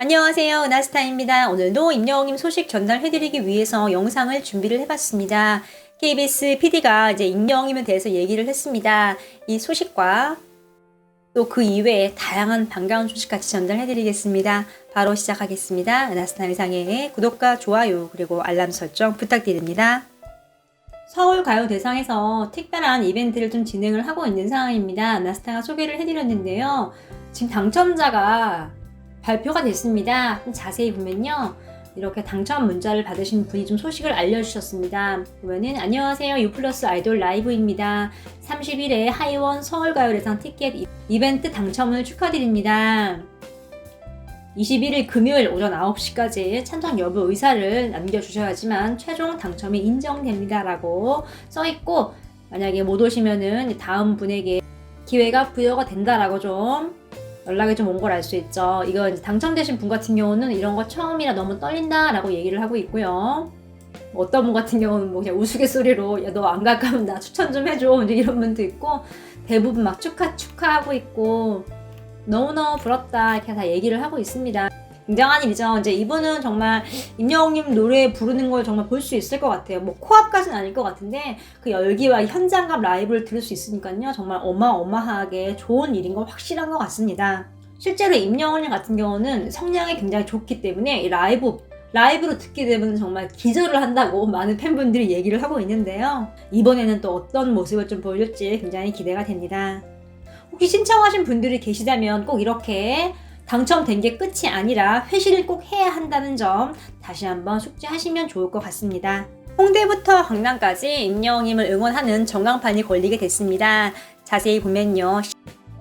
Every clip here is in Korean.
안녕하세요. 은하스타입니다. 오늘도 임영웅님 소식 전달해드리기 위해서 영상을 준비를 해봤습니다. KBS PD가 이제 임영웅님에 대해서 얘기를 했습니다. 이 소식과 또 그 이외에 다양한 반가운 소식 같이 전달해드리겠습니다. 바로 시작하겠습니다. 은하스타 의상의 구독과 좋아요 그리고 알람 설정 부탁드립니다. 서울가요대상에서 특별한 이벤트를 좀 진행을 하고 있는 상황입니다. 은하스타가 소개를 해드렸는데요. 지금 당첨자가 발표가 됐습니다. 좀 자세히 보면요. 이렇게 당첨 문자를 받으신 분이 좀 소식을 알려주셨습니다. 보면은 안녕하세요. 유플러스 아이돌 라이브입니다. 30일에 하이원 서울가요대상 티켓 이벤트 당첨을 축하드립니다. 21일 금요일 오전 9시까지 참석 여부 의사를 남겨주셔야지만 최종 당첨이 인정됩니다. 라고 써있고 만약에 못 오시면은 다음 분에게 기회가 부여가 된다라고 좀 연락이 좀 온 걸 알 수 있죠. 이거 이제 당첨되신 분 같은 경우는 이런 거 처음이라 너무 떨린다 라고 얘기를 하고 있고요. 어떤 분 같은 경우는 뭐 그냥 우스갯소리로 야 너 안 갈 거면 나 추천 좀 해줘 이제 이런 분도 있고 대부분 막 축하하고 있고 너무너무 부럽다 이렇게 다 얘기를 하고 있습니다. 굉장한 일이죠. 이제 이분은 정말 임영웅님 노래 부르는 걸 정말 볼 수 있을 것 같아요. 뭐 코앞까지는 아닐 것 같은데 그 열기와 현장감 라이브를 들을 수 있으니까요. 정말 어마어마하게 좋은 일인 거 확실한 것 같습니다. 실제로 임영웅님 같은 경우는 성량이 굉장히 좋기 때문에 이 라이브로 듣게 되면 정말 기절을 한다고 많은 팬분들이 얘기를 하고 있는데요. 이번에는 또 어떤 모습을 좀 보여줄지 굉장히 기대가 됩니다. 혹시 신청하신 분들이 계시다면 꼭 이렇게 당첨된 게 끝이 아니라 회신을 꼭 해야 한다는 점 다시 한번 숙지하시면 좋을 것 같습니다. 홍대부터 강남까지 임영웅님을 응원하는 전광판이 걸리게 됐습니다. 자세히 보면요.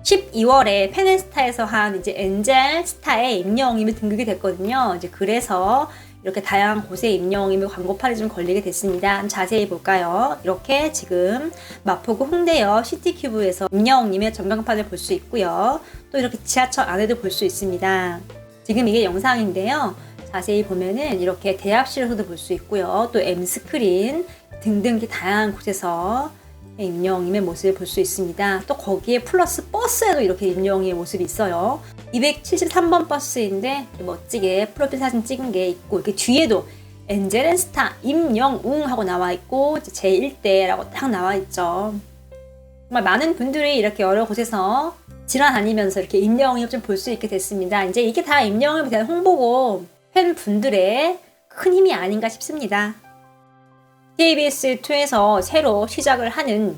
12월에 페넨스타에서 한 이제 엔젤 스타에 임영웅님이 등극이 됐거든요. 이제 그래서 이렇게 다양한 곳에 임영웅님의 광고판이 좀 걸리게 됐습니다. 자세히 볼까요? 이렇게 지금 마포구 홍대역 시티큐브에서 임영웅님의 전광판을 볼 수 있고요. 또 이렇게 지하철 안에도 볼 수 있습니다. 지금 이게 영상인데요. 자세히 보면은 이렇게 대합실에서도 볼 수 있고요. 또 M스크린 등등 이렇게 다양한 곳에서 임영웅님의 모습을 볼 수 있습니다. 또 거기에 플러스 버스에도 이렇게 임영웅의 모습이 있어요. 273번 버스인데 멋지게 프로필 사진 찍은 게 있고 이렇게 뒤에도 엔젤 앤 스타 임영웅 하고 나와 있고 제1대라고 딱 나와 있죠. 정말 많은 분들이 이렇게 여러 곳에서 지나다니면서 이렇게 임영웅을 좀 볼 수 있게 됐습니다. 이제 이게 다 임영웅에 대한 홍보고 팬분들의 큰 힘이 아닌가 싶습니다. KBS2에서 새로 시작을 하는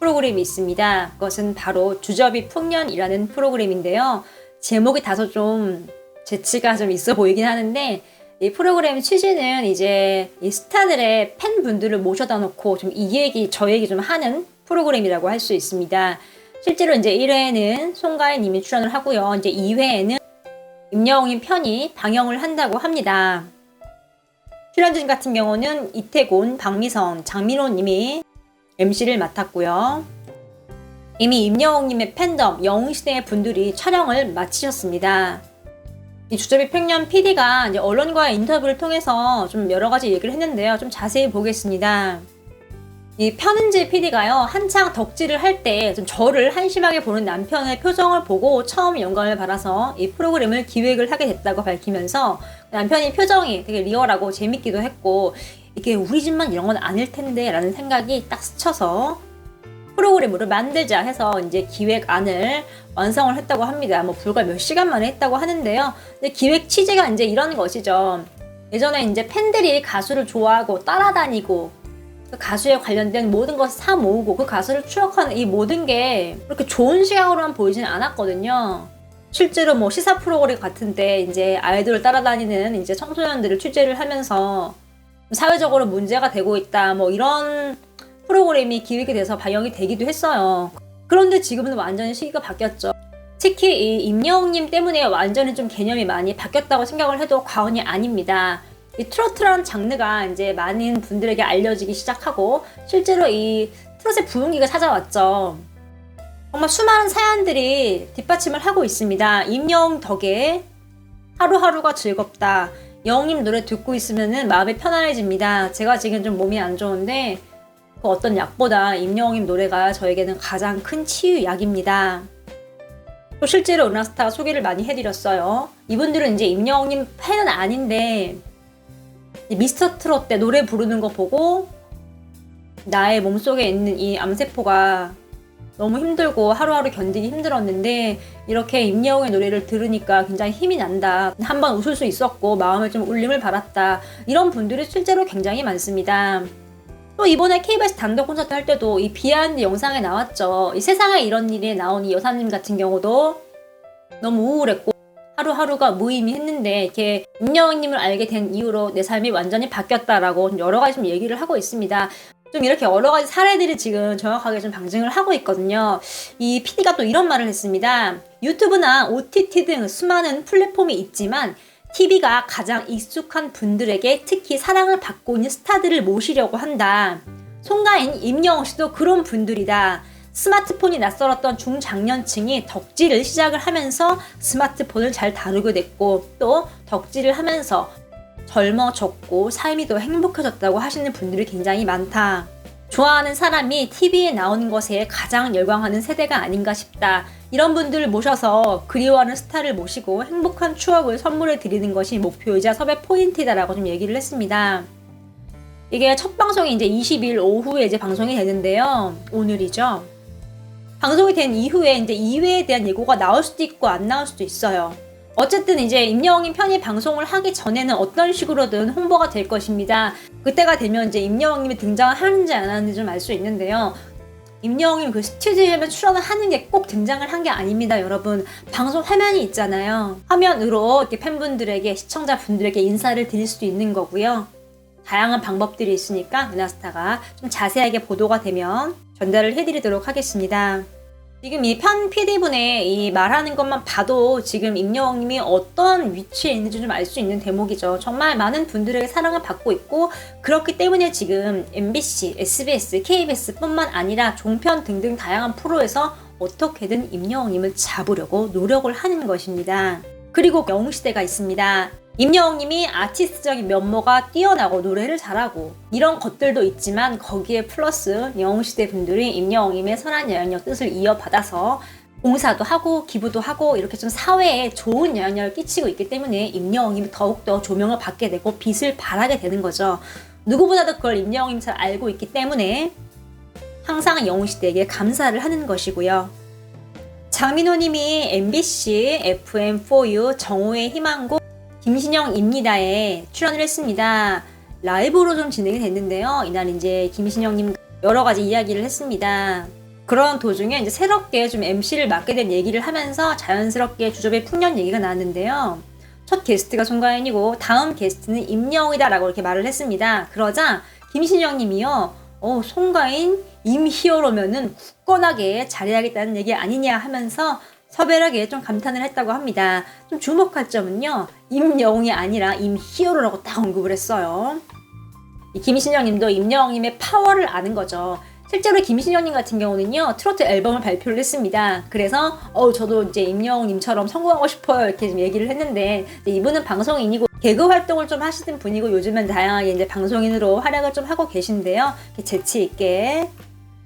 프로그램이 있습니다. 그것은 바로 주저비 풍년이라는 프로그램인데요. 제목이 다소 좀 재치가 좀 있어 보이긴 하는데 이 프로그램 취지는 이제 이 스타들의 팬분들을 모셔다 놓고 좀 이 얘기 저 얘기 좀 하는 프로그램이라고 할 수 있습니다. 실제로 이제 1회에는 송가인 님이 출연을 하고요. 이제 2회에는 임영웅님 편이 방영을 한다고 합니다. 출연진 같은 경우는 이태곤, 박미선, 장민호 님이 MC를 맡았고요. 이미 임영웅님의 팬덤, 영웅시대 분들이 촬영을 마치셨습니다. 이 주저비 평년 PD가 이제 언론과의 인터뷰를 통해서 좀 여러 가지 얘기를 했는데요. 좀 자세히 보겠습니다. 이 편은지 PD가요, 한창 덕질을 할 때 좀 저를 한심하게 보는 남편의 표정을 보고 처음 영감을 받아서 이 프로그램을 기획을 하게 됐다고 밝히면서 남편이 표정이 되게 리얼하고 재밌기도 했고 이게 우리 집만 이런 건 아닐 텐데 라는 생각이 딱 스쳐서 프로그램으로 만들자 해서 이제 기획안을 완성을 했다고 합니다. 뭐 불과 몇 시간 만에 했다고 하는데요. 근데 기획 취지가 이제 이런 것이죠. 예전에 이제 팬들이 가수를 좋아하고 따라다니고 그 가수에 관련된 모든 것을 사 모으고 그 가수를 추억하는 이 모든 게 그렇게 좋은 시각으로만 보이지는 않았거든요. 실제로 뭐 시사 프로그램 같은데 이제 아이돌을 따라다니는 이제 청소년들을 취재를 하면서 사회적으로 문제가 되고 있다 뭐 이런 프로그램이 기획이 돼서 방영이 되기도 했어요. 그런데 지금은 완전히 시기가 바뀌었죠. 특히 이 임영웅님 때문에 완전히 좀 개념이 많이 바뀌었다고 생각을 해도 과언이 아닙니다. 이 트로트라는 장르가 이제 많은 분들에게 알려지기 시작하고 실제로 이 트로트의 부흥기가 찾아왔죠. 정말 수많은 사연들이 뒷받침을 하고 있습니다. 임영웅 덕에 하루하루가 즐겁다. 영웅님 노래 듣고 있으면 마음이 편안해집니다. 제가 지금 좀 몸이 안 좋은데 그 어떤 약보다 임영웅님 노래가 저에게는 가장 큰 치유약입니다. 또 실제로 은하스타가 소개를 많이 해드렸어요. 이분들은 이제 임영웅님 팬은 아닌데 미스터 트롯 때 노래 부르는 거 보고 나의 몸속에 있는 이 암세포가 너무 힘들고 하루하루 견디기 힘들었는데 이렇게 임영웅의 노래를 들으니까 굉장히 힘이 난다. 한번 웃을 수 있었고 마음에 좀 울림을 받았다. 이런 분들이 실제로 굉장히 많습니다. 또 이번에 KBS 단독 콘서트 할 때도 이 비하인드 영상에 나왔죠. 이 세상에 이런 일에 나온 이 여사님 같은 경우도 너무 우울했고 하루하루가 무의미했는데 이렇게 임영웅님을 알게 된 이후로 내 삶이 완전히 바뀌었다라고 여러 가지 좀 얘기를 하고 있습니다. 좀 이렇게 여러 가지 사례들이 지금 정확하게 좀 방증을 하고 있거든요. 이 PD가 또 이런 말을 했습니다. 유튜브나 OTT 등 수많은 플랫폼이 있지만 TV가 가장 익숙한 분들에게 특히 사랑을 받고 있는 스타들을 모시려고 한다. 송가인, 임영웅 씨도 그런 분들이다. 스마트폰이 낯설었던 중장년층이 덕질을 시작을 하면서 스마트폰을 잘 다루게 됐고 또 덕질을 하면서 젊어졌고 삶이 더 행복해졌다고 하시는 분들이 굉장히 많다. 좋아하는 사람이 TV에 나오는 것에 가장 열광하는 세대가 아닌가 싶다. 이런 분들을 모셔서 그리워하는 스타를 모시고 행복한 추억을 선물해 드리는 것이 목표이자 섭외 포인트다라고 좀 얘기를 했습니다. 이게 첫 방송이 이제 20일 오후에 이제 방송이 되는데요. 오늘이죠. 방송이 된 이후에 이제 2회에 대한 예고가 나올 수도 있고 안 나올 수도 있어요. 어쨌든 이제 임영웅님 편이 방송을 하기 전에는 어떤 식으로든 홍보가 될 것입니다. 그때가 되면 이제 임영웅님이 등장을 하는지 안 하는지 좀 알 수 있는데요. 임영웅님 그 스튜디오에 출연을 하는 게 꼭 등장을 한 게 아닙니다, 여러분. 방송 화면이 있잖아요. 화면으로 이렇게 팬분들에게, 시청자분들에게 인사를 드릴 수도 있는 거고요. 다양한 방법들이 있으니까 은하스타가 좀 자세하게 보도가 되면 전달을 해드리도록 하겠습니다. 지금 이 편 PD분의 이 말하는 것만 봐도 지금 임영웅님이 어떤 위치에 있는지 좀 알 수 있는 대목이죠. 정말 많은 분들에게 사랑을 받고 있고 그렇기 때문에 지금 MBC, SBS, KBS 뿐만 아니라 종편 등등 다양한 프로에서 어떻게든 임영웅님을 잡으려고 노력을 하는 것입니다. 그리고 영웅시대가 있습니다. 임영웅님이 아티스트적인 면모가 뛰어나고 노래를 잘하고 이런 것들도 있지만 거기에 플러스 영웅시대 분들이 임영웅님의 선한 영향력 뜻을 이어받아서 봉사도 하고 기부도 하고 이렇게 좀 사회에 좋은 영향력을 끼치고 있기 때문에 임영웅님이 더욱더 조명을 받게 되고 빛을 발하게 되는 거죠. 누구보다도 그걸 임영웅님이 잘 알고 있기 때문에 항상 영웅시대에게 감사를 하는 것이고요. 장민호님이 MBC FM4U 정오의 희망곡 김신영입니다에 출연을 했습니다. 라이브로 좀 진행이 됐는데요. 이날 이제 김신영님 여러 가지 이야기를 했습니다. 그런 도중에 이제 새롭게 좀 MC를 맡게 된 얘기를 하면서 자연스럽게 주접의 풍년 얘기가 나왔는데요. 첫 게스트가 송가인이고 다음 게스트는 임영웅이다라고 이렇게 말을 했습니다. 그러자 김신영님이요. 송가인 임히어로면은 굳건하게 잘해야겠다는 얘기 아니냐 하면서 서별하게 좀 감탄을 했다고 합니다. 좀 주목할 점은요. 임영웅이 아니라 임히어로라고 딱 언급을 했어요. 이 김신영님도 임영웅님의 파워를 아는 거죠. 실제로 김신영님 같은 경우는요. 트로트 앨범을 발표를 했습니다. 그래서 저도 이제 임영웅님처럼 성공하고 싶어요 이렇게 좀 얘기를 했는데 이분은 방송인이고 개그 활동을 좀 하시는 분이고 요즘은 다양하게 이제 방송인으로 활약을 좀 하고 계신데요. 재치 있게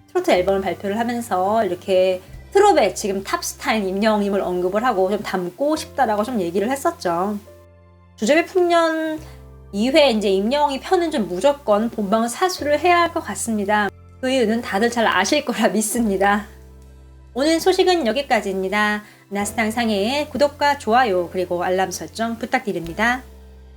트로트 앨범을 발표를 하면서 이렇게 트롯의 지금 탑스타인 임영웅님을 언급을 하고 좀 닮고 싶다라고 좀 얘기를 했었죠. 주접의 풍년 2회 이제 임영웅이 편은 좀 무조건 본방 사수를 해야 할 것 같습니다. 그 이유는 다들 잘 아실 거라 믿습니다. 오늘 소식은 여기까지입니다. 나스탕상의 구독과 좋아요 그리고 알람 설정 부탁드립니다.